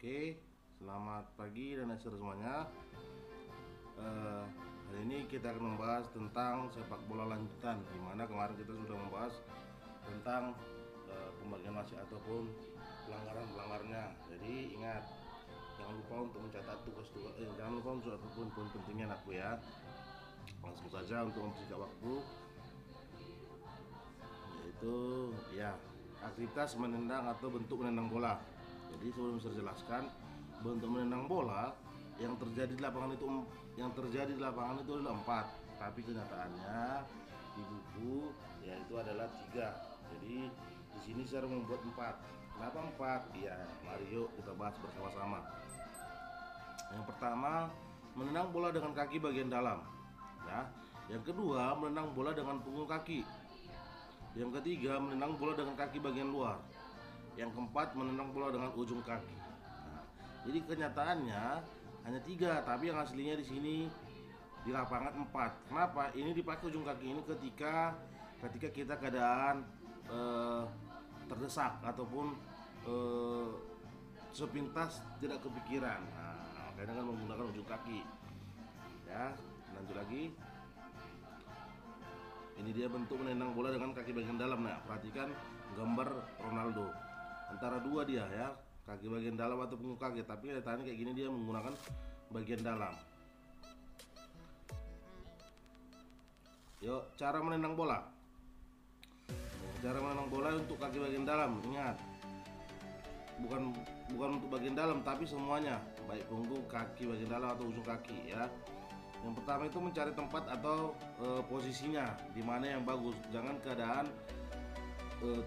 Oke, selamat pagi dan semuanya. Hari ini kita akan membahas tentang sepak bola lanjutan, di mana kemarin kita sudah membahas tentang pembagian wasit ataupun pelanggaran-pelanggarnya. Jadi ingat, jangan lupa untuk mencatat tugas-tugas, jangan lupa untuk poin pentingnya anakku ya. Langsung saja untuk mempersingkat waktu, yaitu ya aktivitas menendang atau bentuk menendang bola. Jadi sebelum saya jelaskan, bentuk menendang bola yang terjadi di lapangan itu adalah 4, tapi kenyataannya di buku yaitu adalah 3. Jadi di sini saya membuat 4. Kenapa 4? Ya, mari yuk kita bahas bersama-sama. Yang pertama, menendang bola dengan kaki bagian dalam. Ya. Yang kedua, menendang bola dengan punggung kaki. Yang ketiga, menendang bola dengan kaki bagian luar. Yang keempat, menendang bola dengan ujung kaki. Nah, jadi kenyataannya hanya 3, tapi yang aslinya di sini di lapangan 4. Kenapa? Ini dipakai ujung kaki ini ketika kita keadaan terdesak ataupun sepintas tidak kepikiran. Nah, makanya kan menggunakan ujung kaki. Ya, lanjut lagi. Ini dia bentuk menendang bola dengan kaki bagian dalam. Nah, perhatikan gambar Ronaldo. Antara dua dia ya, kaki bagian dalam atau punggung kaki. Tapi kelihatannya kayak gini dia menggunakan bagian dalam. Yuk, cara menendang bola. Cara menendang bola untuk kaki bagian dalam. Ingat, bukan untuk bagian dalam, tapi semuanya, baik punggung, kaki bagian dalam atau ujung kaki ya. Yang pertama itu mencari tempat atau posisinya di mana yang bagus. Jangan keadaan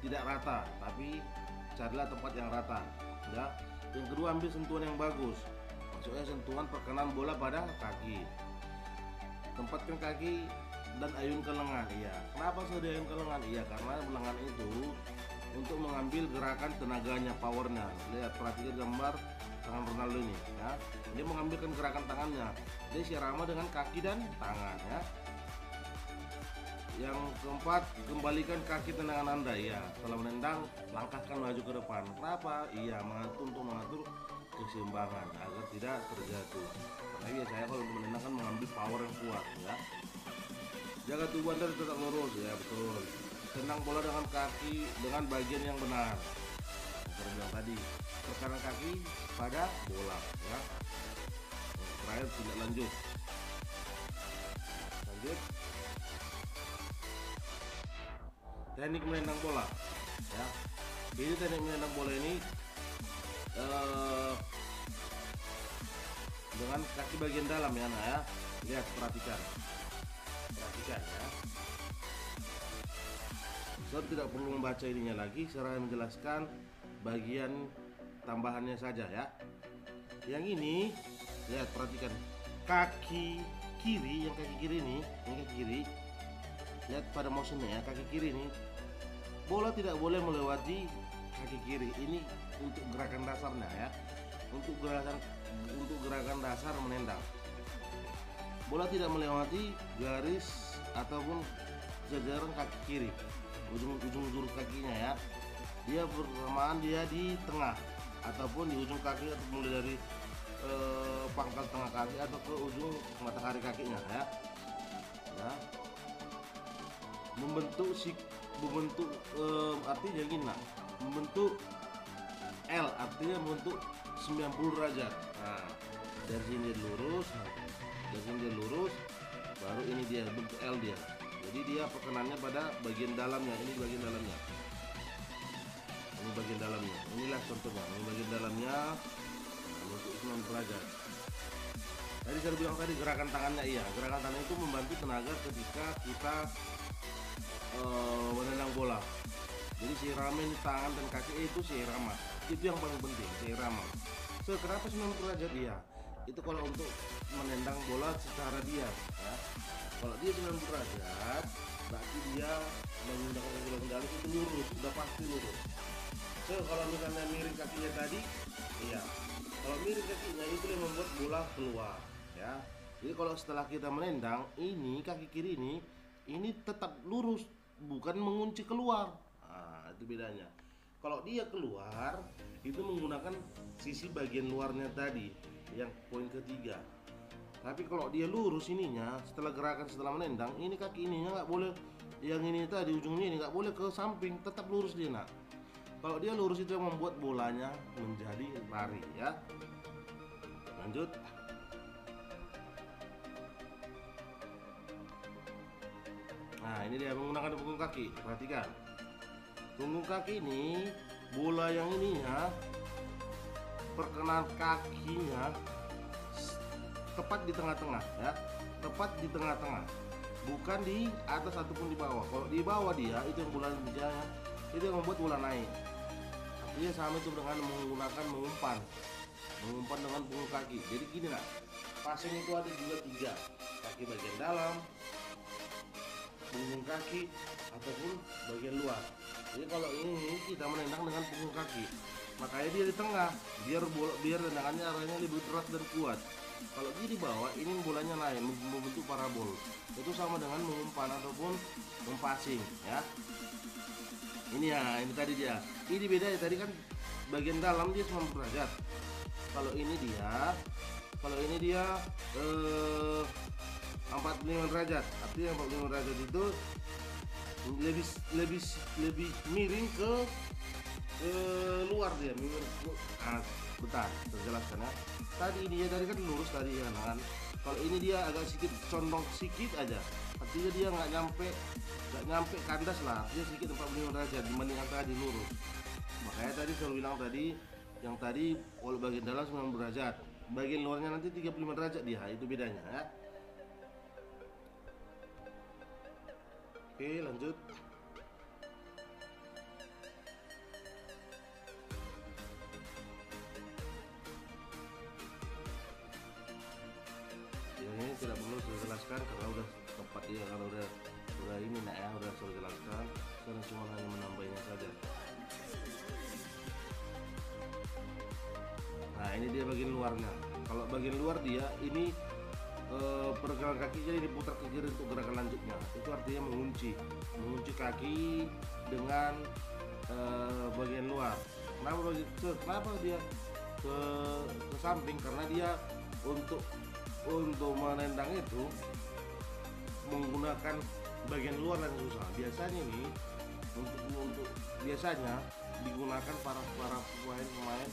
tidak rata, tapi carilah tempat yang rata ya. Yang kedua, ambil sentuhan yang bagus, maksudnya sentuhan perkenan bola pada kaki. Tempatkan kaki dan ayunkan lengan. Iya, kenapa saya diayunkan lengan? Iya, karena lengan itu untuk mengambil gerakan tenaganya, powernya. Lihat, perhatikan gambar tangan Ronaldo ini ya. Dia mengambilkan gerakan tangannya, dia sirama dengan kaki dan tangan ya. Yang keempat, kembalikan kaki tendangan Anda ya. Setelah menendang, langkahkan maju ke depan. Kenapa? Iya, untuk mengatur keseimbangan agar tidak terjatuh. Karena biasanya kalau untuk menendang kan mengambil power yang kuat ya. Jaga tubuh Anda tetap lurus ya, betul. Tendang bola dengan kaki dengan bagian yang benar. Saya bilang tadi, perkanan kaki pada bola ya. Terakhir, tidak lanjut. Teknik menendang bola ya. Ini teknik menendang bola ini dengan kaki bagian dalam ya, nah ya. Lihat, perhatikan ya. Saya tidak perlu membaca ininya lagi, saya menjelaskan bagian tambahannya saja ya. Yang ini, lihat, perhatikan kaki kiri, yang kaki kiri ini, yang kaki kiri. Lihat pada motionnya ya, kaki kiri ini bola tidak boleh melewati kaki kiri. Ini untuk gerakan dasarnya ya, untuk gerakan dasar menendang. Bola tidak melewati garis ataupun jajaran kaki kiri, ujung kakinya ya. Dia bersamaan dia di tengah ataupun di ujung kaki, atau mulai dari pangkal tengah kaki atau ke ujung matahari kakinya ya. Membentuk artinya gini, nah, membentuk L artinya membentuk 90 derajat. Nah, dari sini lurus, baru ini dia bentuk L dia. Jadi dia perkenannya pada bagian dalamnya. Ini bagian dalamnya. Inilah contohnya. Ini bagian dalamnya, bentuk 90 derajat. Tadi saya bilang tadi gerakan tangannya, iya, gerakan tangan itu membantu tenaga ketika kita menendang bola. Jadi siraman di tangan dan kaki itu sirama. Itu yang paling penting, sirama. Kenapa 90 derajat dia? Itu kalau untuk menendang bola secara diam ya. Kalau dia 90 derajat, berarti dia menggunakan kaki dalam itu lurus, sudah pasti lurus. Kalau misalnya miring kakinya tadi, iya. Kalau miring kakinya itu yang membuat bola keluar ya. Jadi kalau setelah kita menendang, ini kaki kiri ini tetap lurus, bukan mengunci keluar. Nah, itu bedanya. Kalau dia keluar itu menggunakan sisi bagian luarnya tadi, yang poin ketiga. Tapi kalau dia lurus ininya, setelah menendang, ini kaki ininya nggak boleh, yang ini tadi ujungnya ini nggak boleh ke samping, tetap lurus dia nak. Kalau dia lurus itu yang membuat bolanya menjadi lari ya. Lanjut. Nah ini dia menggunakan punggung kaki. Perhatikan, punggung kaki ini, bola yang ininya, perkenan kakinya tepat di tengah-tengah ya, tepat di tengah-tengah, bukan di atas ataupun di bawah. Kalau di bawah dia itu yang bola bijanya, itu yang membuat bola naik. Artinya sama itu dengan menggunakan mengumpan dengan punggung kaki. Jadi gini nak, passing itu ada juga 3, kaki bagian dalam, punggung kaki, ataupun bagian luar. Jadi kalau ini kita menendang dengan punggung kaki, makanya dia di tengah, biar tendangannya arahnya lebih berat dan kuat. Kalau dia di bawah, ini bolanya naik membentuk parabol. Itu sama dengan mengumpan ataupun mempassing ya. Ini ya, ini tadi dia. Ini beda ya, tadi kan bagian dalam dia 90 derajat. Kalau ini dia 45 derajat. Artinya 45 derajat itu lebih miring ke luar dia, bentar, terjelaskan ya. Tadi ini ya, tadi kan lurus tadi ya kan. Kalau ini dia agak sedikit condong sedikit aja, artinya dia nggak nyampe kandas lah, dia sedikit 45 derajat dibandingkan tadi lurus. Makanya tadi saya bilang tadi, yang tadi kalau bagian dalam 90 derajat, bagian luarnya nanti 35 derajat dia, itu bedanya ya. Oke lanjut. Ini tidak perlu saya jelaskan karena udah tepat ya, kalau udah ini nak ya, udah saya jelaskan. Saya cuma hanya menambahnya saja. Nah ini dia bagian luarnya. Kalau bagian luar dia ini pergelangan kakinya ini diputar ke kiri untuk gerakan lanjutnya. Itu artinya mengunci kaki dengan bagian luar. Kenapa dia ke samping? Karena dia untuk menendang itu menggunakan bagian luar yang susah. Biasanya nih untuk biasanya digunakan para pemain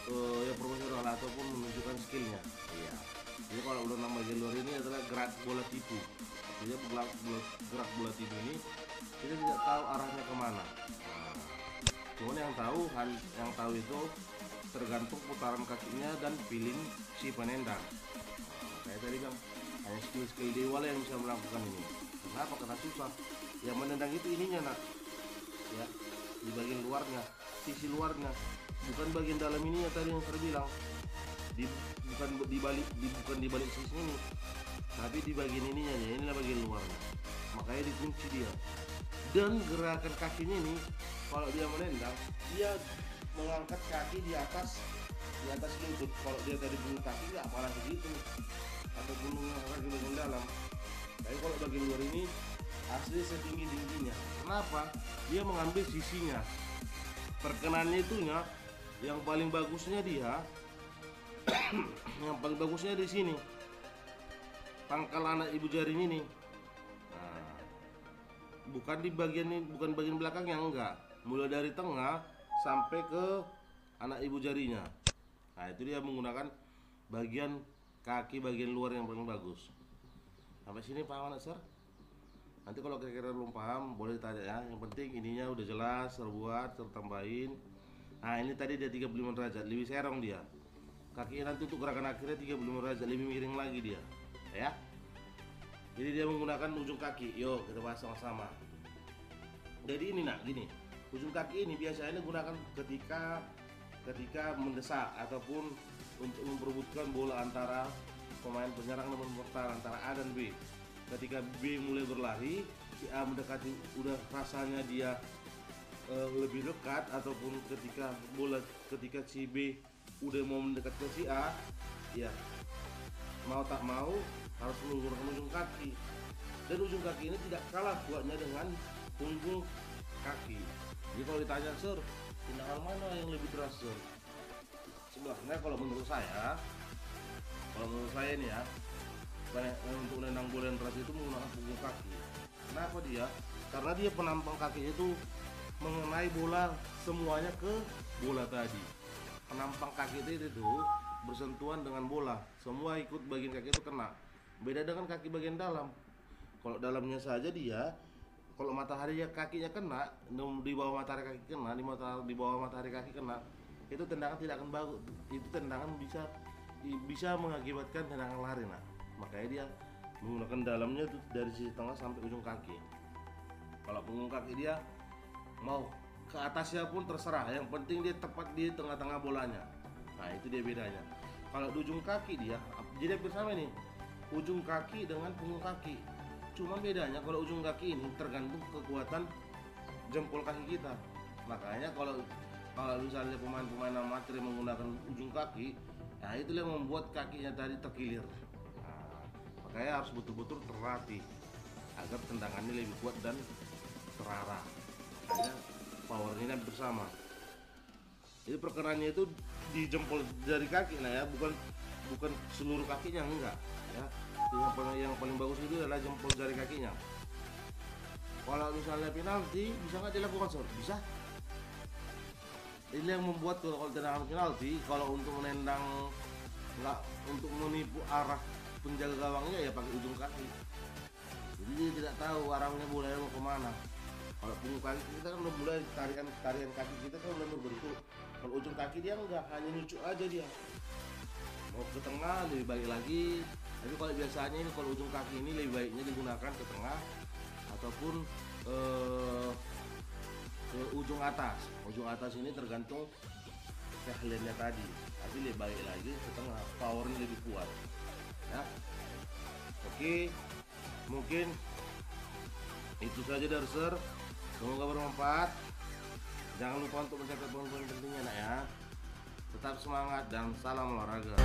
yang profesional ataupun menunjukkan skillnya. Iya. Jadi kalau udah nama bagian luar ini adalah gerak bola tipu. Jadi gerak bola tipu ini kita tidak tahu arahnya kemana. Nah, cuman yang tahu itu tergantung putaran kakinya dan feeling si penendang. Saya tadi bilang hanya skill dewa yang bisa melakukan ini. Kenapa? Karena susah. Yang menendang itu ininya nak, ya di bagian luarnya, sisi luarnya, bukan bagian dalam ini ya tadi yang saya bilang. Bukan di balik sisi ini, tapi di bagian ininya ya, inilah bagian luarnya. Makanya dikunci dia. Dan gerakan kakinya ini, kalau dia menendang, dia mengangkat kaki di atas lutut. Kalau dia tadi bunyi kaki nggak malah begitu, atau gunung kaki bagian dalam. Tapi kalau bagian luar ini asli setinggi tingginya. Kenapa? Dia mengambil sisinya. Perkenannya itunya yang paling bagusnya dia, yang paling bagusnya di sini, pangkal anak ibu jari ini. Nah, bukan di bagian ini, bukan bagian belakangnya, enggak. Mulai dari tengah sampai ke anak ibu jarinya. Nah itu dia menggunakan bagian kaki bagian luar yang paling bagus. Sampai sini paham anak sir? Nanti kalau kira-kira belum paham boleh tanya ya. Yang penting ininya udah jelas, terbuat, tertambahin. Nah ini tadi dia 35 derajat, lebih serong dia. Kakinya nanti untuk gerakan akhirnya 35 derajat, lebih miring lagi dia ya. Jadi dia menggunakan ujung kaki. Yuk kita bahas sama-sama. Jadi ini nak, gini, ujung kaki ini biasanya digunakan ketika mendesak ataupun untuk memperebutkan bola antara pemain penyerang dan bertahan, antara A dan B. Ketika B mulai berlari, si A mendekati, udah rasanya dia lebih dekat, ataupun ketika si B udah mau mendekat ke si A, ya mau tak mau harus menggunakan ujung kaki. Dan ujung kaki ini tidak kalah kuatnya dengan punggung kaki. Jadi kalau ditanya, "Sir, tindakan mana yang lebih drastis? Sebenarnya kalau menurut saya ini ya, untuk menendang bola yang keras itu menggunakan punggung kaki. Kenapa dia? Karena dia penampang kaki itu mengenai bola semuanya ke bola tadi. Penampang kaki itu bersentuhan dengan bola, semua ikut bagian kaki itu kena. Beda dengan kaki bagian dalam. Kalau dalamnya saja dia, kalau matahari ya kakinya kena, di bawah matahari kaki kena, di bawah matahari kaki kena, itu tendangan tidak akan bagus. Itu tendangan bisa mengakibatkan tendangan lari. Nah, makanya dia menggunakan dalamnya itu dari sisi tengah sampai ujung kaki. Kalau punggung kaki dia mau ke atasnya pun terserah, yang penting dia tepat di tengah-tengah bolanya. Nah, itu dia bedanya. Kalau di ujung kaki dia, jadi hampir sama nih, ujung kaki dengan punggung kaki. Cuma bedanya kalau ujung kaki ini tergantung kekuatan jempol kaki kita. Makanya kalau misalnya pemain-pemain amatir menggunakan ujung kaki, nah itu yang membuat kakinya tadi terkilir. Nah, makanya harus betul-betul terlatih agar tendangannya lebih kuat dan terarah. Makanya powernya bersama. Jadi perkenannya itu di jempol jari kaki, nah ya, bukan seluruh kakinya, enggak ya. Yang paling bagus itu adalah jempol jari kakinya. Kalau misalnya penalti, bisa nggak dilakukan shot? Bisa. Ini yang membuat kalau tendangan penalti, kalau untuk menendang nggak, untuk menipu arah penjaga gawangnya ya pakai ujung kaki. Jadi dia tidak tahu arahnya bolanya mau kemana. Kalau punggung kaki kita kan udah mulai tarian kaki kita kan udah berbentuk. Kalau ujung kaki dia enggak, hanya nyucuk aja dia. Mau ke tengah lebih baik lagi. Tapi kalau biasanya ini kalau ujung kaki ini lebih baiknya digunakan ke tengah ataupun ke ujung atas. Ujung atas ini tergantung keahliannya tadi. Tapi lebih baik lagi ke tengah, powernya lebih kuat. Ya. Oke, mungkin itu saja dari Sir. Semoga bermanfaat. Jangan lupa untuk mencatat poin-poin pentingnya, nak ya. Tetap semangat dan salam olahraga.